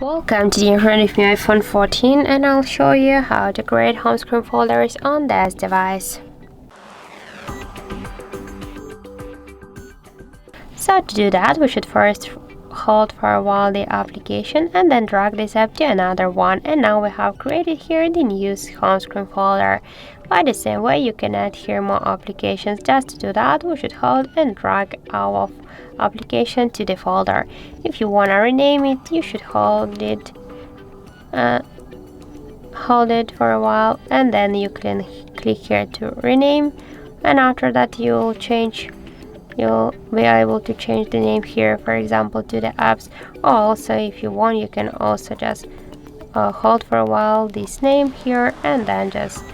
Welcome to the internet with my iPhone 14, and I'll show you how to create home screen folders on this device. So to do that, we should first hold for a while the application and then drag this up to another one, and now we have created here the new home screen folder. By the same way, you can add here more applications. Just to do that, we should hold and drag our application to the folder. If you want to rename it, you should hold it for a while, and then you can click here to rename, and after that you'll be able to change the name here, for example, to the apps. Or also, if you want, you can also just hold for a while this name here and then just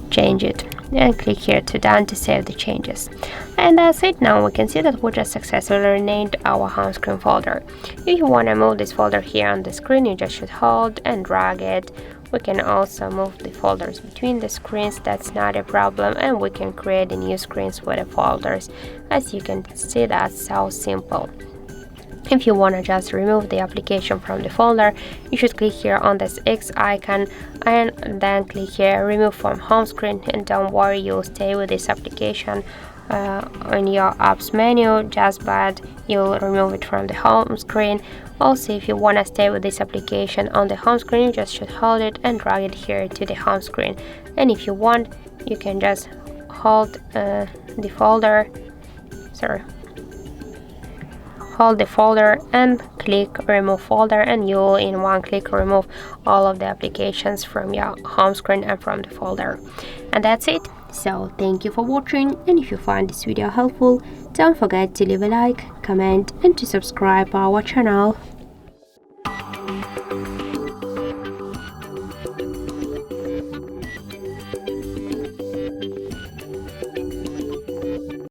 change it and click here to done to save the changes. And that's it. Now we can see that we just successfully renamed our home screen folder. If you want to move this folder here on the screen, you just should hold and drag it. We can also move the folders between the screens, that's not a problem, and we can create the new screens with the folders. As you can see, that's so simple. If you want to just remove the application from the folder, you should click here on this X icon and then click here remove from home screen, and don't worry, you'll stay with this application on your apps menu, just but you'll remove it from the home screen. Also, if you want to stay with this application on the home screen, you just should hold it and drag it here to the home screen. And if you want, you can just hold the folder and click remove folder, and you'll in one click remove all of the applications from your home screen and from the folder. And that's it. So thank you for watching, and if you find this video helpful, don't forget to leave a like, comment and to subscribe our channel.